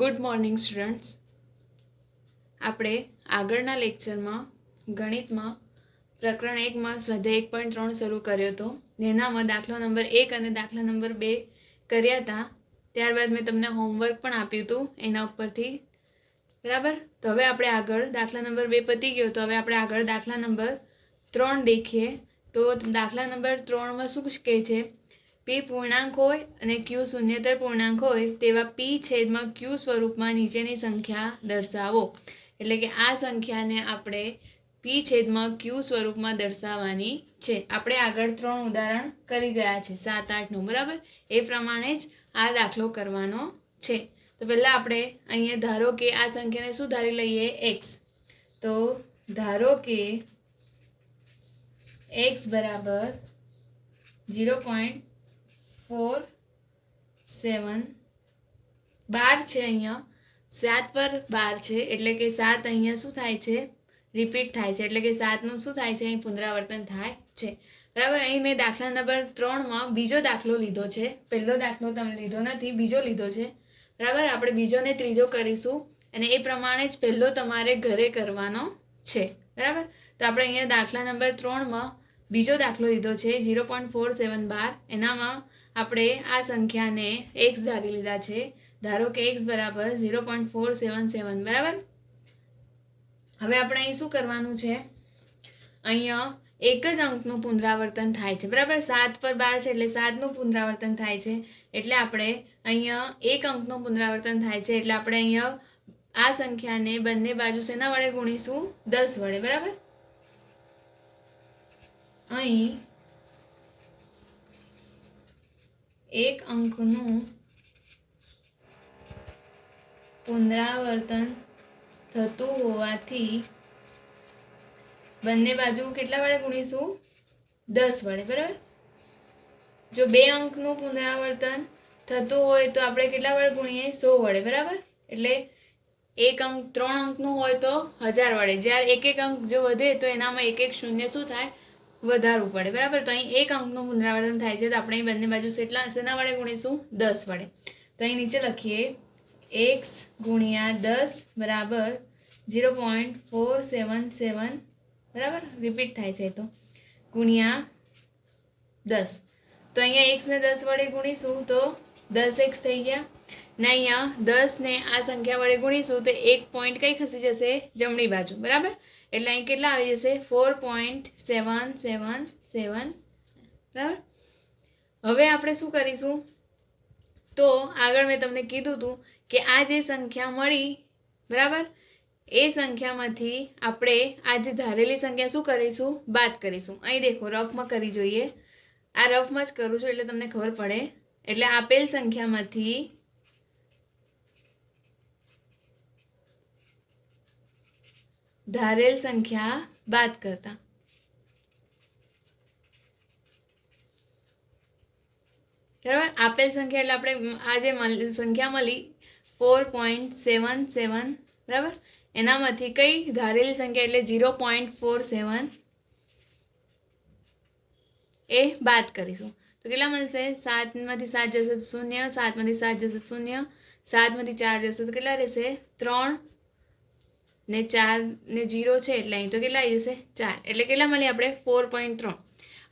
Good morning students. આપણે આગળના લેક્ચરમાં ગણિતમાં પ્રકરણ 1માં સ્વાધ્યાય 1.3 શરૂ કર્યો હતો. જેનામાં દાખલો નંબર 1 અને દાખલા નંબર 2 કર્યા હતા. ત્યારબાદ મેં તમને હોમવર્ક પણ આપ્યું હતું એના ઉપરથી, બરાબર. તો હવે આપણે આગળ દાખલા નંબર 2 પતી ગયો, તો હવે આપણે આગળ દાખલા નંબર 3 દેખીએ. તો દાખલા નંબર 3માં શું કહે છે? પી પૂર્ણાંક હોય અને ક્યુ શૂન્યતર પૂર્ણાંક હોય તેવા પી છેદમાં ક્યુ સ્વરૂપમાં નીચેની સંખ્યા દર્શાવો. એટલે કે આ સંખ્યાને આપણે પી છેદમાં ક્યુ સ્વરૂપમાં દર્શાવવાની છે. આપણે આગળ 3 ઉદાહરણ કરી ગયા છે, 7, 8, 9, બરાબર. એ પ્રમાણે જ આ દાખલો કરવાનો છે. તો પહેલાં આપણે અહીંયા ધારો કે આ સંખ્યાને શું ધારી લઈએ? એક્સ. તો ધારો કે એક્સ બરાબર 0.47 12 છે. અહીંયા 7 પર 12 છે, એટલે કે 7 અહીંયા શું થાય છે? રિપીટ થાય છે. એટલે કે 7નું શું થાય છે? અહીં પુનરાવર્તન થાય છે, બરાબર. અહીં મેં દાખલા નંબર 3માં બીજો દાખલો લીધો છે. પહેલો દાખલો તમે લીધો નથી, બીજો લીધો છે, બરાબર. આપણે બીજો ને ત્રીજો કરીશું અને એ પ્રમાણે જ પહેલો તમારે ઘરે કરવાનો છે, બરાબર. તો આપણે અહીંયા દાખલા નંબર 3માં બીજો દાખલો લીધો છે 0.4712. એનામાં આપણે આ સંખ્યાને એક્સ ધારી લીધા છે. ધારો કે એક્સ બરાબર 0.477, બરાબર. હવે આપણે અહીં શું કરવાનું છે? અહીંયા એક જ અંકનું પુનરાવર્તન થાય છે, બરાબર. 7 પર 12 છે એટલે 7નું પુનરાવર્તન થાય છે. એટલે આપણે અહીંયા એક અંકનું પુનરાવર્તન થાય છે, એટલે આપણે અહીંયા આ સંખ્યાને બંને બાજુ શેના વડે ગુણીશું? 10 વડે, બરાબર. અહીં એક અંકનું પુનરાવર્તન થતું હોવાથી બંને બાજુ કેટલા વડે ગુણીશું? 10 વડે, બરાબર. જો 2 અંકનું પુનરાવર્તન થતું હોય તો આપણે કેટલા વડે ગુણીએ? 100 વડે, બરાબર. એટલે એક અંક 3 અંકનું હોય તો 1000 વડે. જ્યારે એક અંક જો વધે તો એનામાં એક શૂન્ય શું થાય? વધારવું પડે, બરાબર. તો અહીં એક અંકનું પુનરાવર્તન થાય છે, તો આપણે અહીં બંને બાજુ શેના વડે ગુણીશું? 10 વડે. તો અહીં નીચે લખીએ x ગુણ્યા 10 બરાબર 0.477, બરાબર. રિપીટ થાય છે તો ગુણ્યા 10. તો અહીંયા x ને 10 વડે ગુણીશું તો 10x થઈ ગયા. ને અહીંયા 10 ને આ સંખ્યા વડે ગુણીશું તો એક પોઈન્ટ કઈ ખસી જશે? જમણી બાજુ, બરાબર. એટલે અહીં કેટલા આવી જશે? 4.777, બરાબર. હવે આપણે શું કરીશું? તો આગળ મેં તમને કીધું હતું કે આ જે સંખ્યા મળી, બરાબર, એ સંખ્યામાંથી આપણે આ જે ધારેલી સંખ્યા શું કરીશું? બાદ કરીશું. અહીં દેખો, રફમાં કરી જોઈએ. આ રફમાં જ કરું છું એટલે તમને ખબર પડે. એટલે આપેલ સંખ્યામાંથી ધારેલ સંખ્યા બાદ કરતા, બરાબર. આપેલ સંખ્યા એટલે આપણે આ જે સંખ્યા મળી 4.77, બરાબર, એનામાંથી કઈ ધારેલી સંખ્યા એટલે 0.47 એ બાદ કરીશું. તો કેટલા મળશે? 7માંથી 7 જશે 0, 7માંથી 7 જશે 0, 7માંથી 4 જશે તો કેટલા રહેશે? 3 ને 4 ને 0 છે એટલે અહીં તો કેટલા આવી જશે? 4. એટલે કેટલા મળ્યા આપણે? 4.3.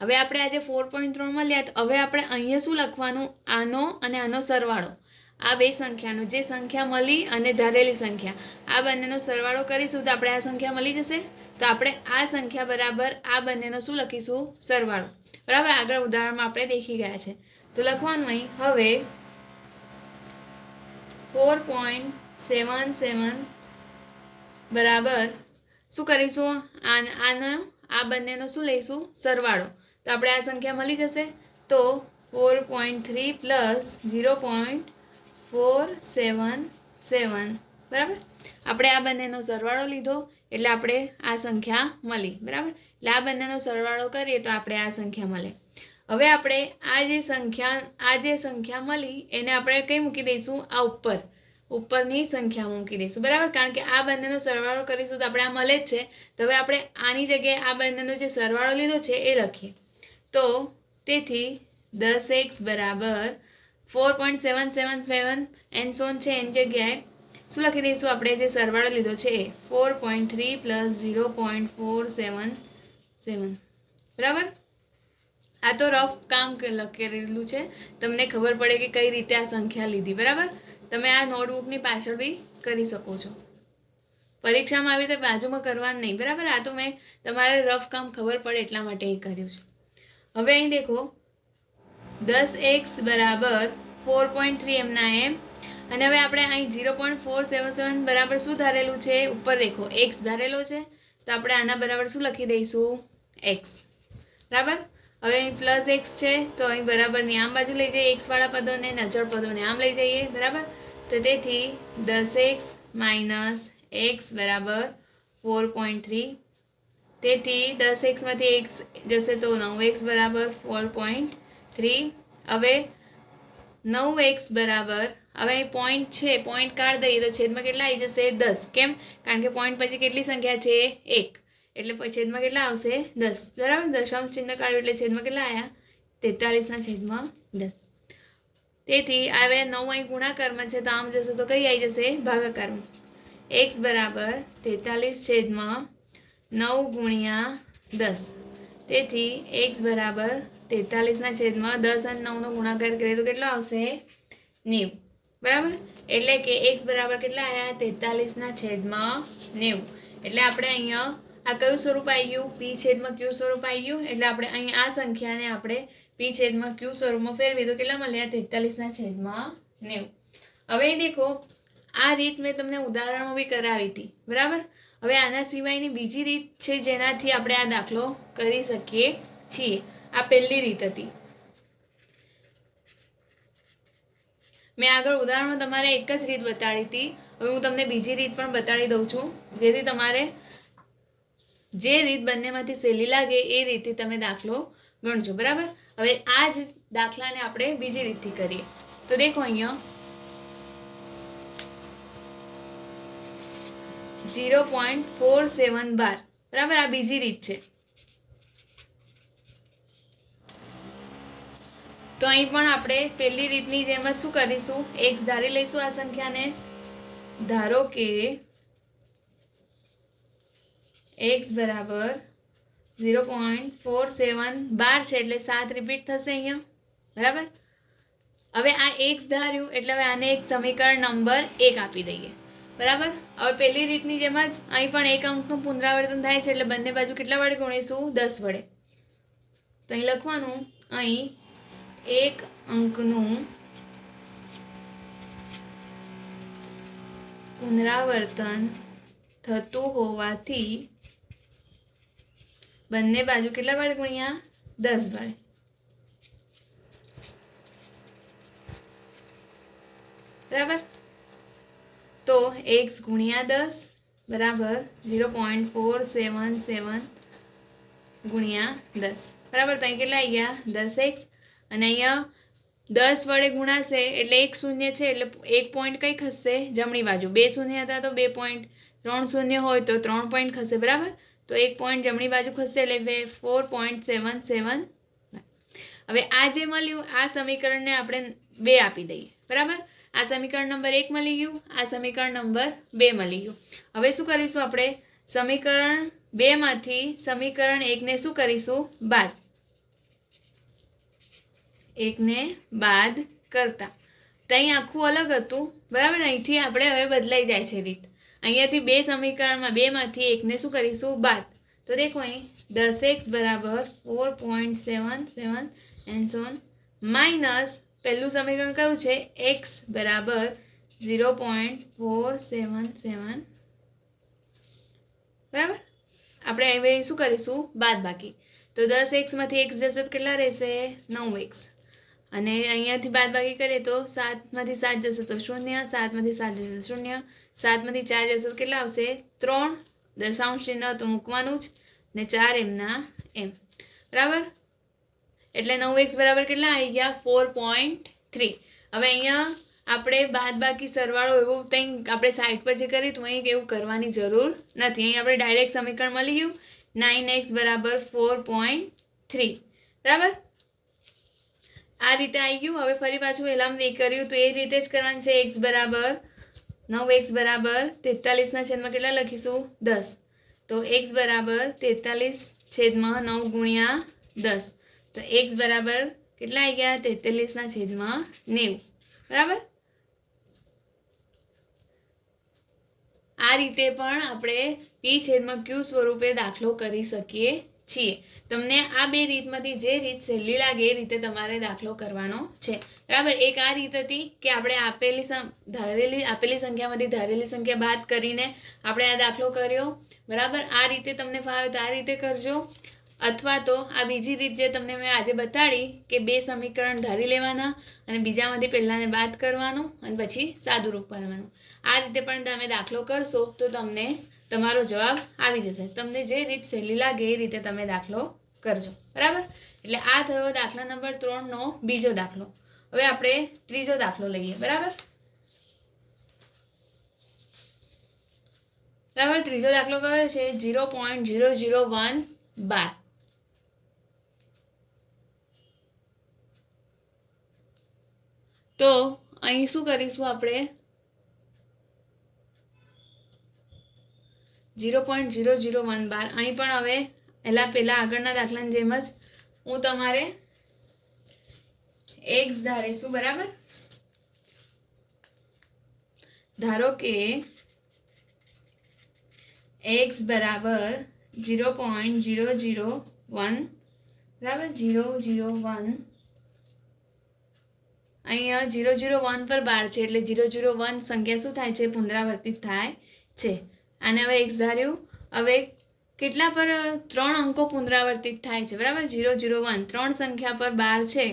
હવે આપણે આજે 4.3 મળ્યા તો હવે આપણે અહીંયા શું લખવાનું? આનો અને આનો સરવાળો. આ બે સંખ્યાનો, જે સંખ્યા મળી અને ધારેલી સંખ્યા, આ બંનેનો સરવાળો કરીશું તો આપણે આ સંખ્યા મળી જશે. તો આપણે આ સંખ્યા બરાબર આ બંનેનો શું લખીશું? સરવાળો, બરાબર. આગળ ઉદાહરણમાં આપણે દેખી ગયા છે. તો લખવાનું અહીં હવે 4.77 બરાબર શું કરીશું? આનો આ બંનેનો શું લઈશું? સરવાળો. તો આપણે આ સંખ્યા મળી જશે. તો 4.3 પ્લસ 0.477, બરાબર. આપણે આ બંનેનો સરવાળો લીધો એટલે આપણે આ સંખ્યા મળી, બરાબર. એટલે આ બંનેનો સરવાળો કરીએ તો આપણે આ સંખ્યા મળે. હવે આપણે આ જે સંખ્યા મળી એને આપણે કઈ મૂકી દઈશું? આ ઉપરની સંખ્યા મૂકી દઈશું, બરાબર. કારણ કે આ બંનેનો સરવાળો કરીશું તો આપણે આ મળે જ છે. તો હવે આપણે આની જગ્યાએ આ બંનેનો જે સરવાળો લીધો છે એ લખીએ. તો તેથી 10x બરાબર 4.777 એન સોન છે એની જગ્યાએ શું લખી દઈશું આપણે જે સરવાળો લીધો છે એ 4.3 પ્લસ 0.477 બરાબર. આ તો રફ કામ લખેલું છે, તમને ખબર પડે કે કઈ રીતે આ સંખ્યા લીધી. બરાબર, તમે આ નોટબુકની પાછળ બી કરી શકો છો. પરીક્ષામાં આવી રીતે બાજુમાં કરવાનું નહીં. બરાબર, આ તો મેં તમારે રફ કામ ખબર પડે એટલા માટે એ કર્યું છે. હવે અહીં દેખો 10x બરાબર 4.3 એમના એમ, અને હવે આપણે અહીં 0.477 બરાબર શું ધારેલું છે, ઉપર દેખો x ધારેલો છે, તો આપણે આના બરાબર શું લખી દઈશું, x. બરાબર, હવે અહીં પ્લસ x છે તો અહીં બરાબરની આમ બાજુ લઈ જઈએ x વાળા પદોને, ને અચળ પદોને આમ લઈ જઈએ. બરાબર, તો તેથી 10x માઇનસ x બરાબર 4.3. તેથી 10x માંથી x જશે તો 9x બરાબર 4.3. હવે 9x બરાબર, હવે અહીં પોઈન્ટ છે, પોઈન્ટ કાઢી દઈએ તો છેદમાં કેટલા આવી જશે, 10. કેમ? કારણ કે પોઈન્ટ પછી કેટલી સંખ્યા છે, 1, એટલે છેદમાં કેટલા આવશે, 10. બરાબર, દશાંશ ચિહ્ન કાઢ્યું એટલે છેદમાં કેટલા આવ્યા, 43/10. તેથી હવે 9 અહીં ગુણાકારમાં છે તો આમ જશે તો કઈ આવી જશે, ભાગાકારમાં. x બરાબર 43/9 ગુણ્યા 10. તેથી x બરાબર 43/10 અને 9નો ગુણાકાર કરીએ તો કેટલો આવશે, 90. બરાબર, એટલે કે x બરાબર કેટલા આવ્યા, 43/90. એટલે આપણે અહીંયા આ કયું સ્વરૂપ આવી ગયું, p/q સ્વરૂપ આવી ગયું. એટલે આપણે અહીં આ સંખ્યાને આપણે p/q સ્વરૂપમાં ફેરવી તો કેટલા મળ્યા, 43/90. હવે દેખો આ રીત મેં તમને ઉદાહરણો બી કરાવી હતી. બરાબર, હવે આના સિવાયની બીજી રીત છે જેનાથી આપણે આ દાખલો કરી શકીએ છીએ. આ પહેલી રીત હતી. મેં આગળ ઉદાહરણમાં તમારે એક જ રીત બતાડી હતી. હવે હું તમને બીજી રીત પણ બતાડી દઉં છું, જેથી તમારે જે રીત બંનેમાંથી સહેલી લાગે એ રીતે તમે દાખલો ગણજો. બરાબર, હવે આ જ દાખલાને આપણે બીજી રીતથી કરીએ. તો દેખો અહીંયા 0.4712. બરાબર, આ બીજી રીત છે. તો અહીં પણ આપણે પહેલી રીતની જેમ જ શું કરીશું, x ધારી લઈશું. આ સંખ્યાને ધારો કે x બરાબર 0.4712 છે, એટલે 7 રિપીટ થશે અહીંયા. બરાબર, હવે આ x ધાર્યું એટલે હવે આને એક સમીકરણ નંબર 1 આપી દઈએ. બરાબર, હવે પહેલી રીતની જેમ જ અહીં પણ એક અંકનું પુનરાવર્તન થાય છે, એટલે બંને બાજુ કેટલા વડે ગુણીશું, 10 વડે. તો અહીં લખવાનું, અહીં એક અંકનું પુનરાવર્તન થતું હોવાથી બંને બાજુ કેટલા વડે ગુણ્યા, 10 વડે. બરાબર, તો x ગુણ્યા 10 બરાબર 0.477 ગુણ્યા 10. બરાબર, તો અહીં કેટલા આવી ગયા, 10x. અને અહીંયા 10 વડે ગુણાશે એટલે 1 શૂન્ય છે, એટલે 1 પોઈન્ટ કઈ ખસશે, જમણી બાજુ. 2 શૂન્ય હતા તો 2 પોઈન્ટ, 3 શૂન્ય હોય તો 3 પોઈન્ટ ખસે. બરાબર, તો 1 પોઈન્ટ જમણી બાજુ ખસશે એટલે 4.77. હવે આ જે મળ્યું આ સમીકરણને આપણે 2 આપી દઈએ. બરાબર, આ સમીકરણ નંબર 1 મળી ગયું, આ સમીકરણ નંબર 2 મળી ગયું. હવે શું કરીશું આપણે, સમીકરણ 2 માંથી સમીકરણ 1 ને શું કરીશું, બાદ. 1 ને બાદ કરતા તો અહીં આખું અલગ હતું. બરાબર, અહીંથી આપણે હવે બદલાઈ જાય છે રીત. અહીંયાથી 2 સમીકરણમાં 2 માંથી 1 ને શું કરીશું, બાદ. તો દેખો અહીં 10x બરાબર 4.77 એન્ડ સો ઓન માઇનસ પહેલું સમીકરણ કયું છે, x બરાબર 0.477. બરાબર, આપણે હવે શું કરીશું, બાદ બાકી. તો 10x માંથી x જશે તો કેટલા રહેશે, 9x. અને અહીંયાથી બાદ બાકી કરીએ તો 7 માંથી 7 જશે તો 0, 7 માંથી 7 જશે 0, 7 માંથી 4 જશે તો કેટલા આવશે, 3. દશાંશ ચિહ્ન તો મૂકવાનું જ, ને 4 એમના એમ. બરાબર, એટલે 9x બરાબર કેટલા આવી ગયા, 4.3. હવે અહીંયા આપણે બાદ બાકી સરવાળો એવું કંઈ આપણે સાઈડ પર જે કર્યું હતું અહીં એવું કરવાની જરૂર નથી. અહીં આપણે ડાયરેક્ટ સમીકરણ મળી ગયું, 9x બરાબર 4.3. બરાબર, આ રીતે આવી ગયું. હવે ફરી પાછું પહેલાં કર્યું તો એ રીતે જ કરવાનું છે. x બરાબર 9x બરાબર 43ના છેદમાં કેટલા લખીશું 10. તો x બરાબર 43 છેદમાં 9 ગુણ્યા 10. તો x બરાબર કેટલા આવી ગયા 43ના છેદમાં 90. બરાબર. આ રીતે પણ આપણે p છેદમાં q સ્વરૂપે દાખલો કરી શકીએ છીએ. તમને આ બે રીતમાંથી જે રીત સહેલી લાગે એ રીતે તમારે દાખલો કરવાનો છે. બરાબર. એક આ રીત હતી કે આપણે આપેલી સંખ્યામાંથી ધારેલી સંખ્યા બાદ કરીને આપણે આ દાખલો કર્યો. બરાબર. આ રીતે તમને ફાવે તો આ રીતે કરજો, અથવા તો આ બીજી રીત જે તમને મેં આજે બતાડી કે બે સમીકરણ ધારી લેવાના અને બીજામાંથી પહેલાને બાદ કરવાનું અને પછી સાદું રૂપ પાડવાનું. આ રીતે પણ તમે દાખલો કરશો તો તમને તમારો જવાબ આવી જશે. તમને જે રીત સહેલી લાગે એ રીતે તમે દાખલો કરજો. બરાબર. એટલે આ થયો દાખલા નંબર 3નો બીજો દાખલો. હવે આપણે ત્રીજો દાખલો લઈએ. બરાબર. બરાબર. ત્રીજો દાખલો કયો છે? 0.001 બાર. તો અહીં શું કરીશું આપણે? 0.001 બાર. અહીં પણ હવે પહેલા આગળના દાખલાની જેમ જ હું તમારે x ધારીશું. બરાબર. ધારો કે x બરાબર 0.001. બરાબર. 001. અહીંયા 001 પર 12 છે એટલે 001 સંખ્યા શું થાય છે? પુનરાવર્તિત થાય છે. આને હવે x ધાર્યું. હવે કેટલા પર 3 અંકો પુનરાવર્તિત થાય છે? બરાબર. 001 3 સંખ્યા પર 12 છે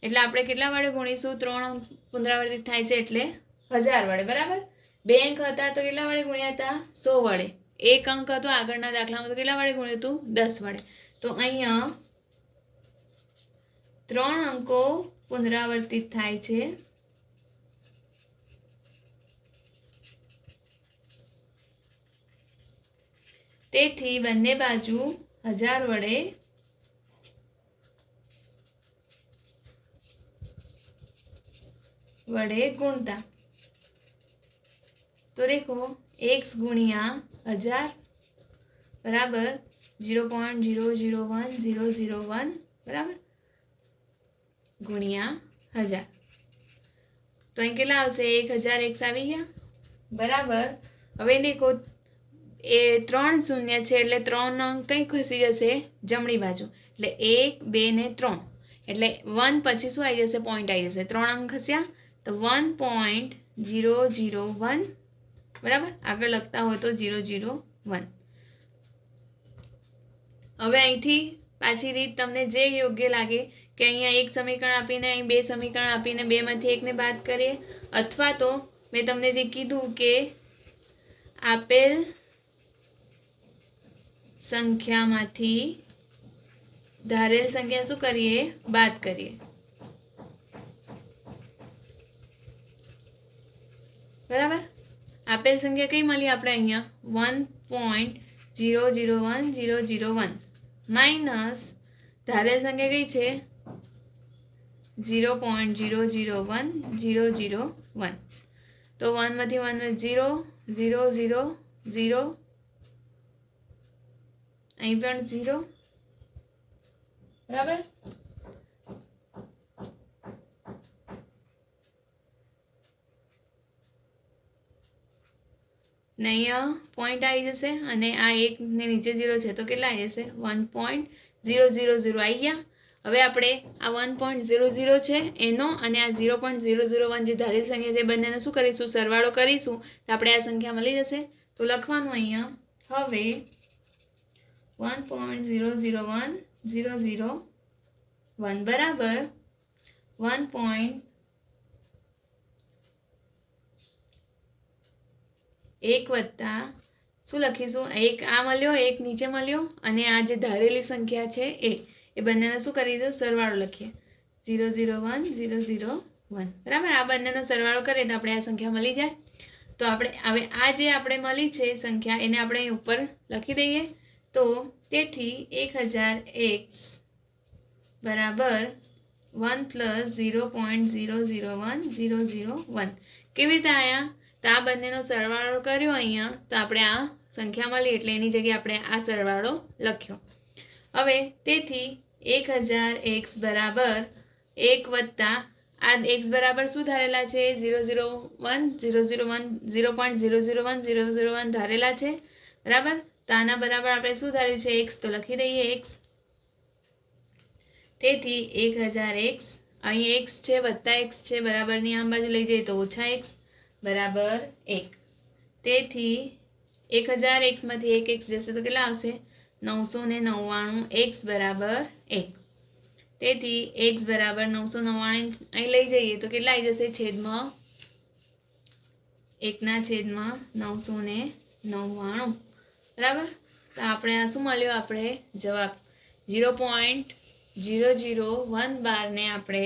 એટલે આપણે કેટલા વડે ગુણીશું? 3 અંક પુનરાવર્તિત થાય છે એટલે 1000 વડે. બરાબર. 2 અંક હતા તો કેટલા વડે ગુણ્યા હતા? 100 વડે. 1 અંક હતો આગળના દાખલામાં તો કેટલા વડે ગુણ્યું હતું? 10 વડે. તો અહીંયા 3 અંકો પુનરાવર્તિત થાય છે. તેથી બંને બાજુ 1000 વડે ગુણતા. તો દેખો x ગુણ્યા 1000 બરાબર 0.001001 બરાબર ગુણ્યા 1000. તો અહીં કેટલા આવશે? 1000 x આવી ગયા. બરાબર. હવે દેખો એ 3 શૂન્ય છે એટલે 3 અંક કઈ ખસી જશે? જમણી બાજુ. એટલે 1 2 ને 3 એટલે 1 પછી શું આવી જશે? પોઈન્ટ આવી જશે. 3 અંક ખસ્યા તો 1.001. બરાબર. આગળ લખતા હોય તો 001. હવે અહીંથી પાછી રીત તમને જે યોગ્ય લાગે કે અહીંયા એક સમીકરણ આપીને અહીં બે સમીકરણ આપીને બેમાંથી એકને બાદ કરીએ, અથવા તો મેં તમને જે કીધું કે આપેલ સંખ્યામાંથી ધારેલ સંખ્યા શું કરીએ? બાદ કરીએ. બરાબર. આપેલ સંખ્યા કઈ મળી આપણે અહીંયા? 1.001001 માઇનસ ધારેલ સંખ્યા કઈ છે? 0.001 તો 1 માંથી 1 0 0 0 0 અહીં પણ 0. બરાબર. ને અહીંયા પોઈન્ટ આવી જશે અને આ 1 ને નીચે 0 છે તો કેટલા આવી જશે? 1.000 આવી ગયા. હવે આપણે આ 1.00 છે એનો અને આ 0.001 જે ધારેલ સંખ્યા છે બંનેને શું કરીશું? સરવાળો કરીશું તો આપણે આ સંખ્યા મળી જશે. તો લખવાનું અહીંયા હવે 1.001001 બરાબર 1.1 વત્તા શું લખીશું? 1 આ મળ્યો, 1 નીચે મળ્યો અને આ જે ધારેલી સંખ્યા છે એ બંનેનો શું કરી દો? સરવાળો લખીએ. 001 બરાબર. આ બંનેનો સરવાળો કરીએ તો આપણે આ સંખ્યા મળી જાય. તો આપણે હવે આ જે આપણે મળી છે સંખ્યા એને આપણે અહીં ઉપર લખી દઈએ. તો તેથી 1000x બરાબર 1 + 0.001001. કેવી રીતે આયા? તો આ બંનેનો સરવાળો કર્યો અહીંયા તો આપણે આ સંખ્યા મળી એટલે એની જગ્યાએ આપણે આ સરવાળો લખ્યો. હવે તેથી 1000x બરાબર 1 વત્તા આ x બરાબર શું ધારેલા છે 001 001 0.001 ધારેલા છે બરાબર. તો આના બરાબર આપણે શું ધાર્યું છે x તો લખી દઈએ x. તેથી 1000x અહીં x છે વત્તા x છે બરાબરની આમ બાજુ લઈ જઈએ તો ઓછા x બરાબર 1. તેથી 1000x માંથી 1x જશે તો કેટલા આવશે 999 x બરાબર 1. તેથી x બરાબર 999 અહીં લઈ જઈએ તો કેટલા આવી જશે છેદમાં 1/999 બરાબર. તો આપણે આ શું મળ્યો આપણે જવાબ 0.001 ને આપણે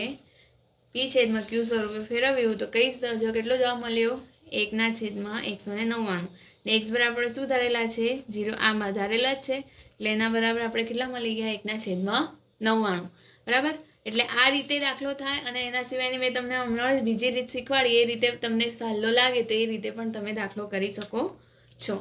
p છેદમાં q સ્વરૂપે ફેરવ્યું તો કઈ કેટલો જવાબ મળ્યો 1/199. ને x બરાબર શું ધારેલા છે 0 આમાં ધારેલા જ છે એટલે એના બરાબર આપણે કેટલા મળી ગયા 1/99 બરાબર. એટલે આ રીતે દાખલો થાય અને એના સિવાયની મેં તમને હમણાં બીજી રીત શીખવાડી એ રીતે તમને સહેલો લાગે તો એ રીતે પણ તમે દાખલો કરી શકો છો.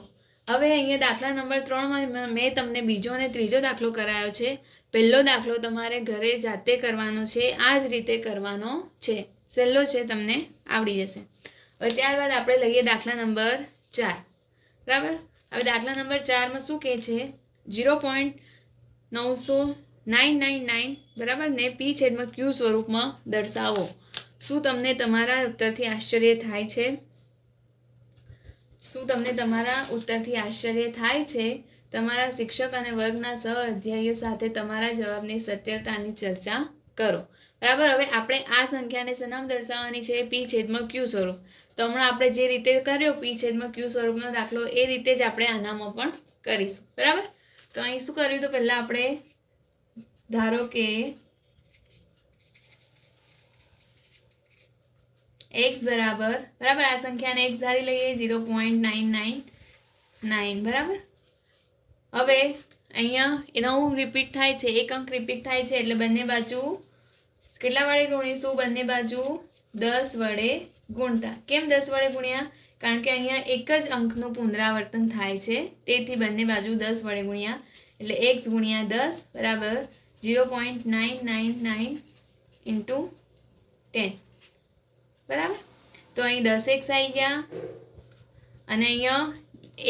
હવે અહીંયા દાખલા નંબર 3માં મેં તમને બીજો અને ત્રીજો દાખલો કરાયો છે. પહેલો દાખલો તમારે ઘરે જાતે કરવાનો છે આ જ રીતે કરવાનો છે સહેલો છે તમને આવડી જશે. હવે ત્યારબાદ આપણે લઈએ દાખલા નંબર 4 બરાબર. હવે દાખલા નંબર 4માં શું કહે છે 0.999 બરાબર ને p છેદમાં q સ્વરૂપમાં દર્શાવો. શું તમને તમારા ઉત્તરથી આશ્ચર્ય થાય છે તમારા શિક્ષક અને વર્ગના સહ અધ્યાયીઓ સાથે તમારા જવાબની સત્યતાની ચર્ચા કરો બરાબર. હવે આપણે આ સંખ્યાને સનામ દર્શાવવાની છે p છેદમાં q સ્વરૂપ. તો હમણાં આપણે જે રીતે કર્યો p છેદમાં q સ્વરૂપનો દાખલો એ રીતે જ આપણે આનામાં પણ કરીશું બરાબર. તો અહીં શું કર્યું તો પહેલા આપણે ધારો કે x બરાબર આ સંખ્યાને x ધારી લઈએ 0.999 બરાબર. હવે અહીંયા એનો રિપીટ થાય છે એક અંક રિપીટ થાય છે એટલે બંને બાજુ કેટલા વડે ગુણીશું બંને બાજુ 10 વડે ગુણતા. કેમ 10 વડે ગુણ્યા કારણ કે અહીંયા એક જ અંકનું પુનરાવર્તન થાય છે તેથી બંને બાજુ 10 વડે ગુણ્યા એટલે x ગુણ્યા 10 બરાબર 0.999 ઇન્ટુ 10 બરાબર. તો અહીં 10x આવી ગયા અને અહીંયા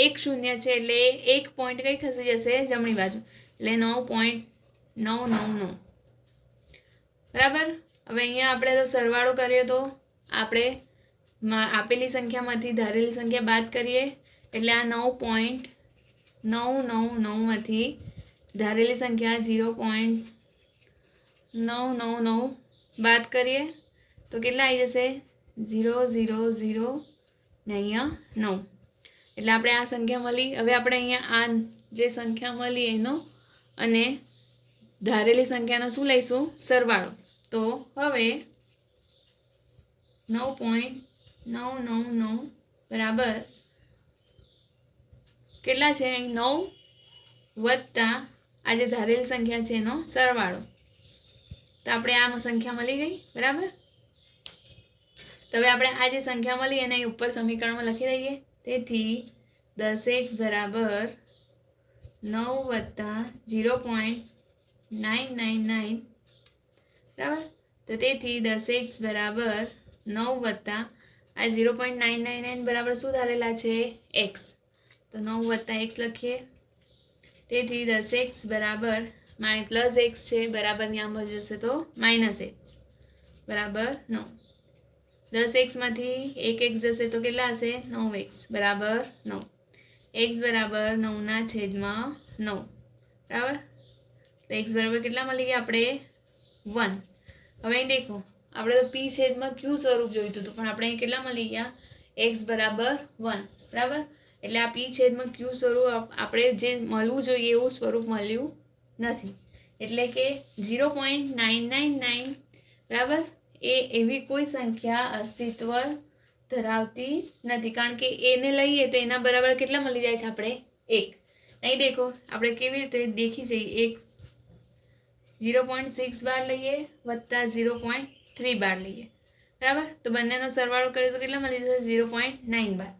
1 શૂન્ય છે એટલે 1 પોઈન્ટ કઈ ખસી જશે જમણી બાજુ એટલે 9.999 બરાબર. હવે અહીંયા આપણે તો સરવાળો કર્યો તો આપણે આપેલી સંખ્યામાંથી ધારેલી સંખ્યા બાદ કરીએ એટલે આ 9.999 માંથી ધારેલી સંખ્યા 0.999 બાદ કરીએ તો કેટલા આવી જશે 000 ને અહીંયા 9 એટલે આપણે આ સંખ્યા મળી. હવે આપણે અહીંયા આ જે સંખ્યા મળી એનો અને ધારેલી સંખ્યાનો શું લઈશું સરવાળો. તો હવે 9.999 બરાબર કેટલા છે 9 વત્તા આ જે ધારેલી સંખ્યા છે એનો સરવાળો. તો આપણે આ સંખ્યા મળી ગઈ બરાબર. તો હવે આપણે આ જે સંખ્યા મળી એને ઉપર સમીકરણમાં લખી દઈએ. તેથી 10x બરાબર 9 વત્તા 0.999 બરાબર. તો તેથી 10x બરાબર 9 વત્તા આ 0.999 બરાબર શું ધારેલા છે x તો 9 વત્તા x લખીએ. તેથી 10x બરાબર પ્લસ x છે બરાબરની આમ જશે તો માઇનસ x બરાબર 9. 10x માંથી 1x જશે તો કેટલા હશે 9x બરાબર 9. x બરાબર 9/9 બરાબર. તો x બરાબર કેટલા મળી ગયા આપણે 1. હવે અહીં દેખો આપણે તો p છેદમાં q સ્વરૂપ જોઈતું હતું પણ આપણે અહીં કેટલા મળી ગયા x બરાબર 1 બરાબર. એટલે આ p છેદમાં q સ્વરૂપ આપણે જે મળવું જોઈએ એવું સ્વરૂપ મળ્યું નથી એટલે કે 0.999 બરાબર એ એવી કોઈ સંખ્યા અસ્તિત્વ ધરાવતી નથી કારણ કે એને લઈએ તો એના બરાબર કેટલા મળી જાય છે આપણે 1. અહીં દેખો આપણે કેવી રીતે દેખી જઈએ 0.6 બાર લઈએ વત્તા 0.3 બાર લઈએ બરાબર. તો બંનેનો સરવાળો કરીએ તો કેટલા મળી જશે? 0.9 બાર.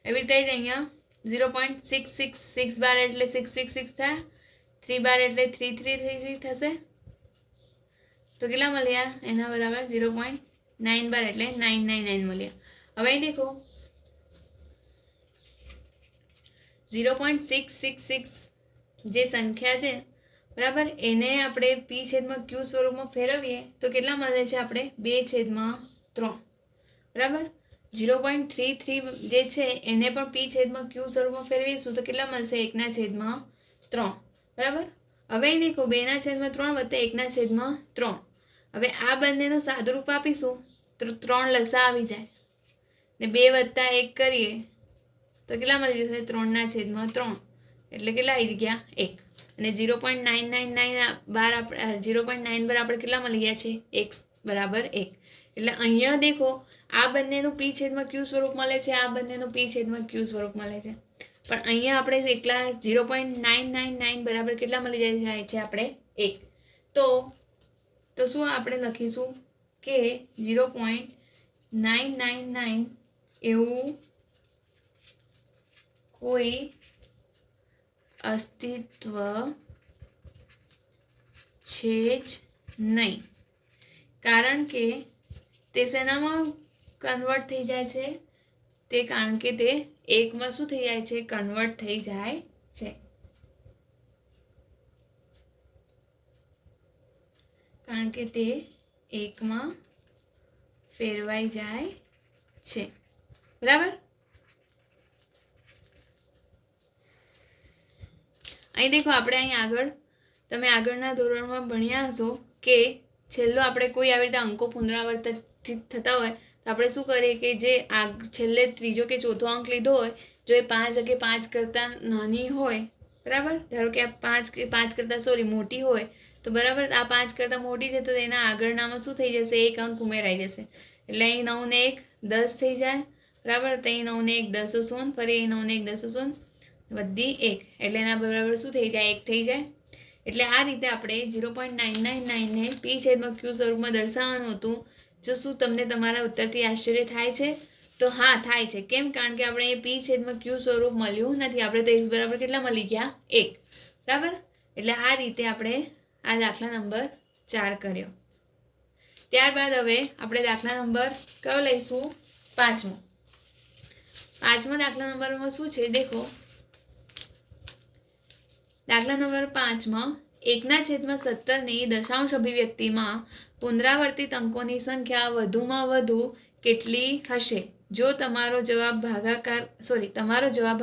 એવી રીતે જ અહીંયા 0.666 બાર એટલે 666 થાય, 3 બાર એટલે 333 થશે. તો કેટલા મળ્યા? એના બરાબર 0.9 બાર એટલે 999 મળ્યા. હવે અહીં દેખો 0.666 જે સંખ્યા છે બરાબર, એને આપણે પી છેદમાં ક્યુ સ્વરૂપમાં ફેરવીએ તો કેટલા મળે છે? આપણે 2/3 બરાબર. 0.33 જે છે એને પણ પી છેદમાં ક્યુ સ્વરૂપમાં ફેરવીશું તો કેટલા મળશે? 1/3 બરાબર. હવે અહીં દેખો 2/3 વત્તા 1/3. હવે આ બંનેનું સાદુરૂપ આપીશું તો 3 લસા આવી જાય ને 2 વત્તા 1 કરીએ તો કેટલા મળી જશે? 3/3 એટલે કેટલા આવી ગયા? 1. અને 0.999 બાર આપણે 0.9 બાર આપણે કેટલા મળી ગયા છે? 1 બરાબર 1. એટલે અહીંયા દેખો આ બંનેનું પી છેદમાં ક્યુ સ્વરૂપ મળે છે, આ બંનેનું પી છેદમાં ક્યુ સ્વરૂપ મળે છે, પણ અહીંયા આપણે એકલા 0.999 બરાબર કેટલા મળી જાય છે? આપણે 1. તો શું આપણે લખીશું કે 0.999 એવું કોઈ અસ્તિત્વ છે જ નહીં, કારણ કે તે શેનામાં કન્વર્ટ થઈ જાય છે? તે કારણ કે તે એકમાં શું થઈ જાય છે? કન્વર્ટ થઈ જાય છે. કારણ કે તે એકમાં ફેરવાઈ જાય છે. બરાબર. અહીં દેખો આપણે અહીં આગળ તમે આગળના ધોરણમાં ભણ્યા હશો કે છેલ્લો આપણે કોઈ આવી રીતે અંકો પુનરાવર્તિત થતા હોય તો આપણે શું કરીએ કે જે છેલ્લે ત્રીજો કે ચોથો અંક લીધો હોય, જો એ 5 કે 5 કરતાં નાની હોય બરાબર, ધારો કે આ 5 કરતાં મોટી હોય તો બરાબર આ 5 કરતાં મોટી છે તો એના આગળનામાં શું થઈ જશે? 1 અંક ઉમેરાઈ જશે. એટલે અહીં 9 ને 1 10 થઈ જાય બરાબર. તો અહીં 9 ને 1 10 શૂન્ય, ફરી અહીં 9 ને 1 10 શૂન્ય વધી 1 એટલે એના બરાબર શું થઈ જાય? 1 થઈ જાય. એટલે આ રીતે આપણે 0.999 ને પી છેદમાં ક્યુ સ્વરૂપમાં દર્શાવવાનું હતું. જો શું તમને તમારા ઉત્તરથી આશ્ચર્ય થાય છે? તો હા થાય છે. કેમ? કારણ કે આપણે એ પી છેદમાં ક્યુ સ્વરૂપ મળ્યું નથી. આપણે તો x બરાબર કેટલા મળી ગયા? 1 બરાબર. એટલે આ રીતે આપણે આ દાખલા નંબર 4 કર્યો. ત્યારબાદ હવે આપણે દાખલા નંબર કયો લઈશું? 5મો. 5મા દાખલા નંબરમાં શું છે? દેખો દાખલા નંબર 5માં 1/17ની દશાંશ અભિવ્યક્તિમાં પુનરાવર્તિત અંકોની સંખ્યા વધુમાં વધુ કેટલી હશે? જો તમારો જવાબ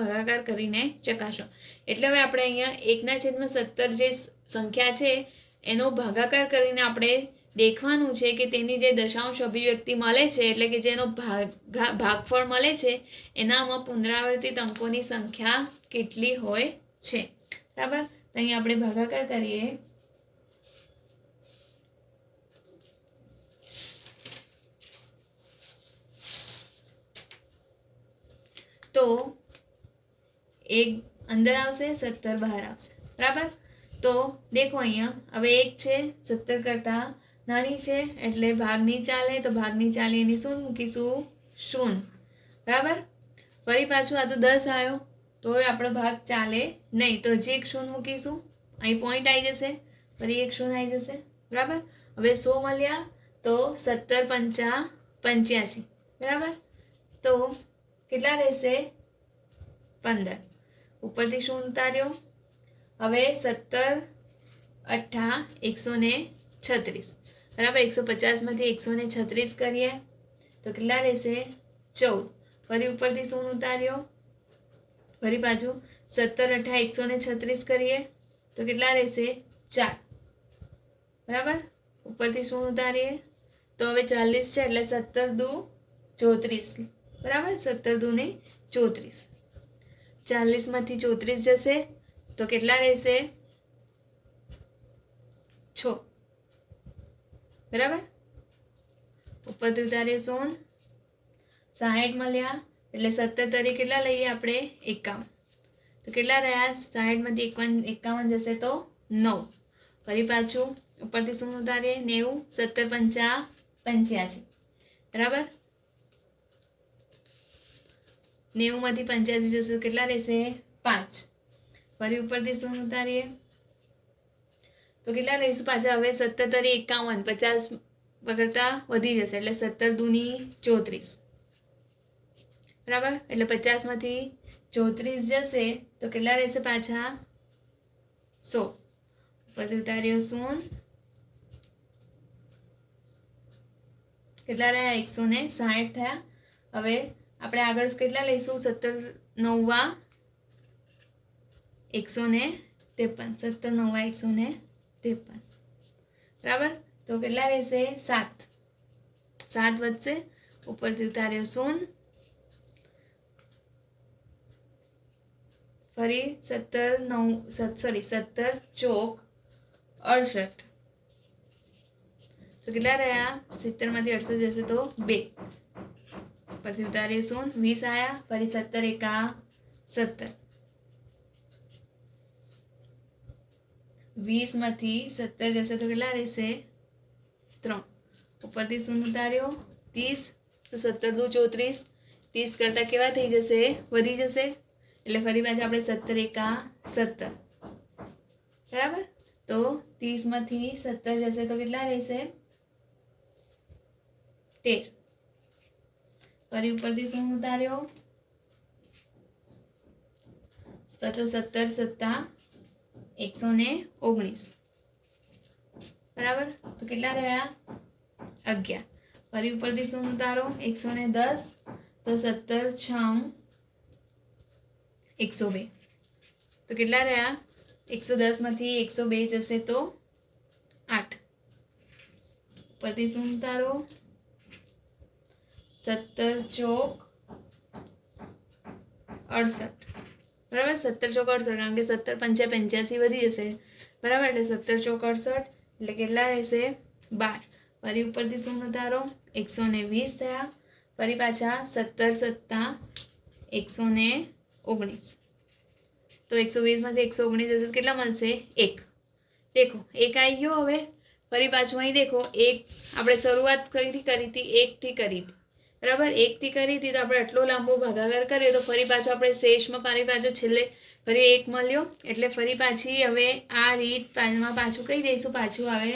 ભાગાકાર કરીને ચકાસો. એટલે હવે આપણે અહીંયા 1/17 જે સંખ્યા છે એનો ભાગાકાર કરીને આપણે દેખવાનું છે કે તેની જે દશાંશ અભિવ્યક્તિ મળે છે એટલે કે જેનો ભાગફળ મળે છે એનામાં પુનરાવર્તિત અંકોની સંખ્યા કેટલી હોય છે. બરાબર. અહીં આપણે ભાગાકાર કરીએ તો 1 અંદર આવશે, 17 બહાર આવશે. બરાબર. તો દેખો અહીંયા હવે 1 છે 17 કરતા નાની છે એટલે ભાગ નહીં ચાલે, તો ભાગ નહીં ચાલે એની શું મૂકીશું? 0. બરાબર. ફરી પાછું આ તો 10 આવ્યો તો હવે આપણો ભાગ ચાલે નહીં, તો હજી એક 0 મૂકીશું, અહીં પોઈન્ટ આવી જશે, ફરી એક 0 આવી જશે. બરાબર. હવે 100 મળ્યા તો 17 × 5 = 85. બરાબર. તો કેટલા રહેશે? 15. ઉપરથી 0 ઉતાર્યો. હવે 17 × 8 = 136. બરાબર. 150 માંથી 136 કરીએ તો કેટલા રહેશે? 14. ફરી ઉપરથી 0 ઉતાર્યો, ફરી પાછું 17 × 8 = 136 કરીએ તો કેટલા રહેશે? 4. બરાબર. ઉપરથી 0 ઉતારીએ તો હવે 40 છે એટલે 17 × 2 = 34. બરાબર. 17 × 2 = 34. 40 માંથી 34 જશે તો કેટલા રહેશે? 6. બરાબર. ઉપરથી ઉતારીએ 0, 60 મળ્યા એટલે 17 તરીકે કેટલા લઈએ આપણે? 51. તો કેટલા રહ્યા? 60 માંથી 51 જશે તો 9. ફરી પાછું ઉપરથી 0 ઉતારીએ 90, 17 × 5 = 85. બરાબર. 90 માંથી 85 જશે કેટલા રહેશે? 5. ફરી ઉપરથી શૂન્ય ઉતારીએ તો કેટલા રહીશું પાછા? હવે 17 તરી 51, 50 કરતા વધી જશે એટલે 17 દૂની 34. બરાબર. એટલે 50 માંથી 34 જશે તો કેટલા રહેશે પાછા? 100. પછી ઉતાર્યો શૂન્ય, કેટલા રહ્યા? 160 થયા. હવે આપણે આગળ કેટલા લઈશું? 17 9 153, 17 9 153. બરાબર. તો કેટલા રહેશે? 7. 7 વધશે. ઉપરથી ઉતાર્યો શૂન્ય, ફરી 17 ચોક 68. તો કેટલા રહ્યા? 70 માંથી 68 જશે તો 2. પછી ઉતાર્યું શૂન્ય, 20 આયા. ફરી 17 એકા 17. 20 માંથી 17 જશે તો કેટલા રહેશે? 3. ઉપરથી શૂન્ય ઉતાર્યો 30. તો 17 દુ 34. 30 કરતા કેવા થઈ જશે? વધી જશે. એટલે ફરી પાછા આપણે 17 એકા 17. બરાબર. તો 30 માંથી 17 જશે તો કેટલા રહેશે? 13. ફરી ઉપરથી શૂન્ય ઉતાર્યો તો 17 સત્તા 119. બરાબર. તો કેટલા રહ્યા? 11. ફરી ઉપરથી શૂન્ય ઉતારો 110 તો 17 6 102. તો કેટલા રહ્યા? 110 માંથી 102 જશે તો 8. ઉપરથી શૂન્ય ઉતારો 17 ચોક 68. બરાબર. 17 ચોક 68 કારણ કે 17 પંચા 85 વધી જશે. બરાબર. એટલે 17 ચોક 68 એટલે કેટલા રહેશે? 12. ફરી ઉપરથી શૂન્ય ઉતારો 120 થયા. ફરી પાછા 17 સત્તા 119. તો 120 માંથી 119 જશે કેટલા મળશે? 1. દેખો 1 આવી ગયો. હવે ફરી પાછું અહીં દેખો 1 આપણે શરૂઆત કરી હતી 1 થી કરી હતી. બરાબર. 1 થી કરી હતી તો આપણે આટલો લાંબો ભાગાકાર કર્યો તો ફરી પાછો આપણે શેષમાં ફરી પાછો છેલ્લે ફરી 1 મળ્યો એટલે ફરી પાછી હવે આ રીતમાં પાછું કહી દઈશું. પાછું આવે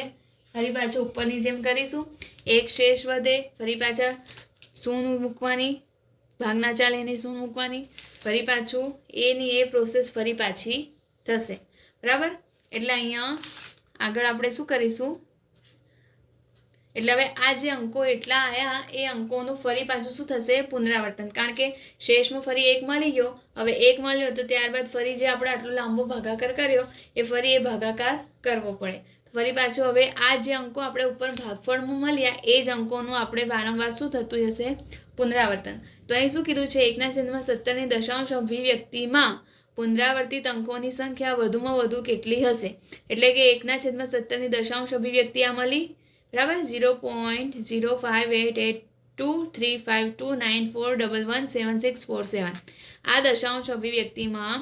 ફરી પાછું ઉપરની જેમ કરીશું. 1 શેષ વધે. ફરી પાછા શૂન્ય મૂકવાની, ભાગના ચાલે એની શૂન્ય મૂકવાની. ફરી પાછું એની એ પ્રોસેસ ફરી પાછી થશે. બરાબર. એટલે અહીંયા આગળ આપણે શું કરીશું? એટલે હવે આ જે અંકો એટલા આવ્યા એ અંકોનું ફરી પાછું શું થશે? પુનરાવર્તન. કારણ કે શેષમાં ફરી 1 મળી ગયો. હવે 1 મળ્યો તો ત્યારબાદ ફરી જે આપણે આટલો લાંબો ભાગાકાર કર્યો એ ફરી એ ભાગાકાર કરવો પડે. ફરી પાછું હવે આ જે અંકો આપણે ઉપર ભાગફળમાં મળ્યા એ જ અંકોનું આપણે વારંવાર શું થતું જશે? પુનરાવર્તન. તો અહીં શું કીધું છે? 1/17 ની દશાંશ અભિવ્યક્તિમાં પુનરાવર્તિત અંકોની સંખ્યા વધુમાં વધુ કેટલી હશે? એટલે કે 1/17 ની દશાંશ અભિવ્યક્તિ આ મળી. બરાબર. 0.058823529411767. આ દશાંશ અભિવ્યક્તિમાં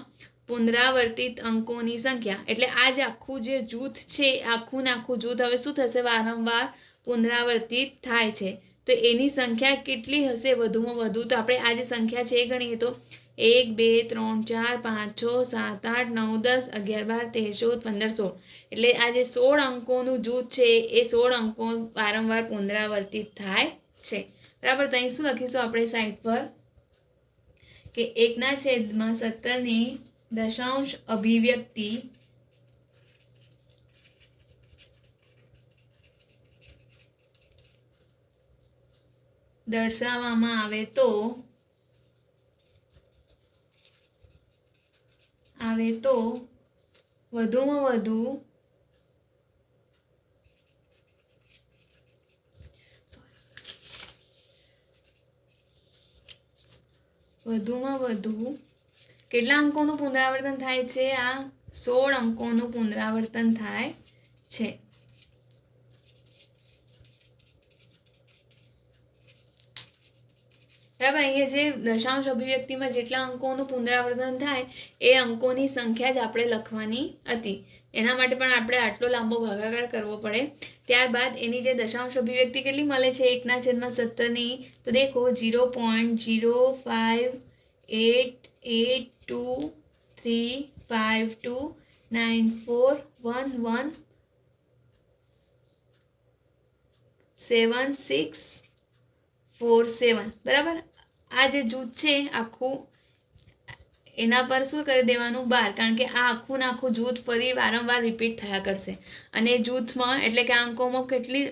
પુનરાવર્તિત અંકોની સંખ્યા એટલે આ જે આખું જે જૂથ છે આખું ને આખું જૂથ હવે શું થશે? વારંવાર પુનરાવર્તિત થાય છે. તો એની સંખ્યા કેટલી હશે વધુમાં વધુ? તો આપણે આ જે સંખ્યા છે એ ગણીએ તો 1 2 3 4 5 6 7 8 9 10 11 12 13 14 15 16. એટલે આ જે 16 અંકોનું જૂથ છે એ 16 અંકો વારંવાર પુનરાવર્તિત થાય છે. બરાબર. તો અહીં શું લખીશું આપણે સાઈડ પર કે 1/17 ની દશાંશ અભિવ્યક્તિ દર્શાવવામાં આવે તો વધુમાં વધુ કેટલા અંકોનું પુનરાવર્તન થાય છે? આ 16 અંકોનું પુનરાવર્તન થાય છે. બરાબર. અહીંયા જે દશાંશ અભિવ્યક્તિમાં જેટલા અંકોનું પુનરાવર્તન થાય એ અંકોની સંખ્યા જ આપણે લખવાની હતી. એના માટે પણ આપણે આટલો લાંબો ભાગાકાર કરવો પડે. ત્યારબાદ એની જે દશાંશ અભિવ્યક્તિ કેટલી મળે છે 1/17ની, તો દેખો 0.0588235294117 બરાબર. આ જે જૂથ છે આખું એના પર શું કરી દેવાનું 12, કારણ કે આ આખું આખું જૂથ ફરી વારંવાર રિપીટ થયા કરશે. અને જૂથમાં એટલે કે અંકોમાં કેટલી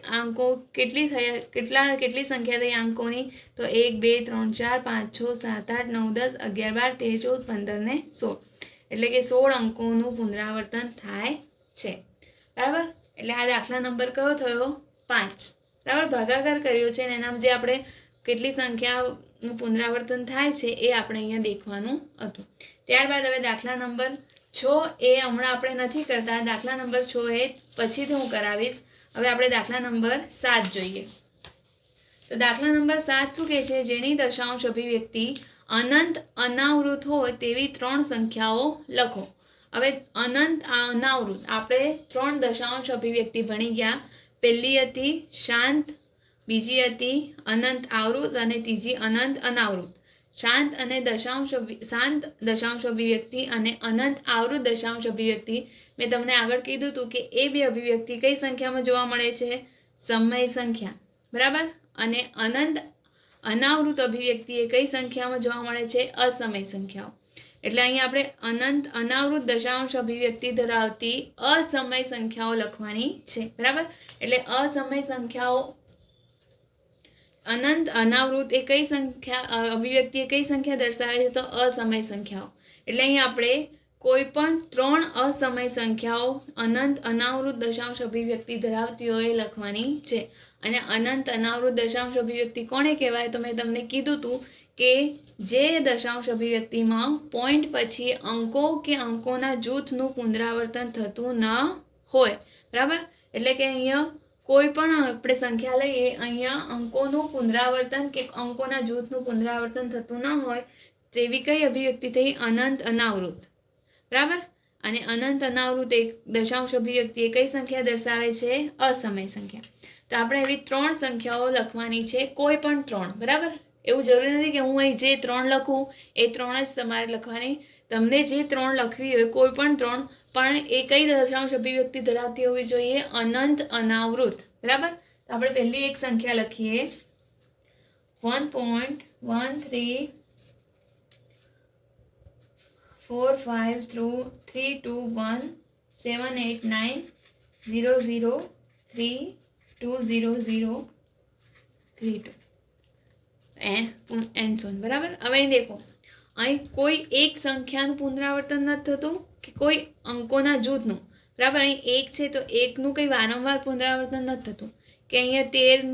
સંખ્યા થઈ અંકોની, તો 1 2 3 4 5 6 7 8 9 10 11 12 13 14 15 ને 16, એટલે કે 16 અંકોનું પુનરાવર્તન થાય છે. બરાબર. એટલે આ દાખલા નંબર કયો થયો? 5. બરાબર. ભાગાકાર કર્યો છે અને એનામાં જે આપણે કેટલી સંખ્યાનું પુનરાવર્તન થાય છે એ આપણે અહીંયા દેખવાનું હતું. ત્યારબાદ હવે દાખલા નંબર 6 એ હમણાં આપણે નથી કરતા. દાખલા નંબર 6 એ પછીથી હું કરાવીશ. હવે આપણે દાખલા નંબર 7 જોઈએ. તો દાખલા નંબર 7 શું કહે છે? જેની દશાંશ અભિવ્યક્તિ અનંત અનાવૃત હોય તેવી 3 સંખ્યાઓ લખો. હવે અનંત અનાવૃત આપણે 3 દશાંશ અભિવ્યક્તિ ભણી ગયા. પહેલી હતી શાંત, બીજી હતી અનંત આવૃત અને ત્રીજી અનંત અનાવૃત. શાંત દશાંશ અભિવ્યક્તિ અને અનંત આવૃત દશાંશ અભિવ્યક્તિ મેં તમને આગળ કીધું હતું કે એ બે અભિવ્યક્તિ કઈ સંખ્યામાં જોવા મળે છે? સમય સંખ્યા. બરાબર. અને અનંત અનાવૃત અભિવ્યક્તિ એ કઈ સંખ્યામાં જોવા મળે છે? અસમય સંખ્યાઓ. એટલે અહીંયા આપણે અનંત અનાવૃત દશાંશ અભિવ્યક્તિ ધરાવતી અસમય સંખ્યાઓ લખવાની છે. બરાબર. એટલે અસમય સંખ્યાઓ અનંત અનાવૃત એ કઈ સંખ્યા અભિવ્યક્તિ એ કઈ સંખ્યા દર્શાવે છે? તો અસમય સંખ્યાઓ. એટલે અહીં આપણે કોઈ પણ 3 અસમય સંખ્યાઓ અનંત અનાવૃત દશાંશ અભિવ્યક્તિ ધરાવતી હોય એ લખવાની છે. અને અનંત અનાવૃત દશાંશ અભિવ્યક્તિ કોને કહેવાય? તો મેં તમને કીધું હતું કે જે દશાંશ અભિવ્યક્તિમાં પોઈન્ટ પછી અંકો કે અંકોના જૂથનું પુનરાવર્તન થતું ન હોય. બરાબર. એટલે કે અહીંયા કોઈ પણ આપણે સંખ્યા લઈએ, અહીંયા અંકોનું પુનરાવર્તન કે અંકોના જૂથનું પુનરાવર્તન થતું ન હોય તેવી કઈ અભિવ્યક્તિ થઈ? અનંત અનાવૃત. બરાબર. અને અનંત અનાવૃત એક દશાંશ અભિવ્યક્તિ એ કઈ સંખ્યા દર્શાવે છે? અસમય સંખ્યા. તો આપણે એવી 3 સંખ્યાઓ લખવાની છે, કોઈ પણ 3. બરાબર. એવું જરૂરી નથી કે હું અહીં જે 3 લખું એ 3 જ તમારે લખવાની. તમને જે 3 લખવી હોય કોઈ પણ 3, પણ એ કઈ દશાંશ અભિવ્યક્તિ ધરાવતી હોવી જોઈએ? અનંત અનાવૃત. બરાબર. તો આપણે પહેલી એક સંખ્યા લખીએ 1.13545317900320032 બરાબર. હવે અહીં દેખો, અહીં કોઈ એક સંખ્યાનું પુનરાવર્તન નથી થતું કે કોઈ અંકોના જૂથનું. બરાબર. અહીં 1 છે તો 1નું કંઈ વારંવાર પુનરાવર્તન નથી થતું કે અહીંયા 13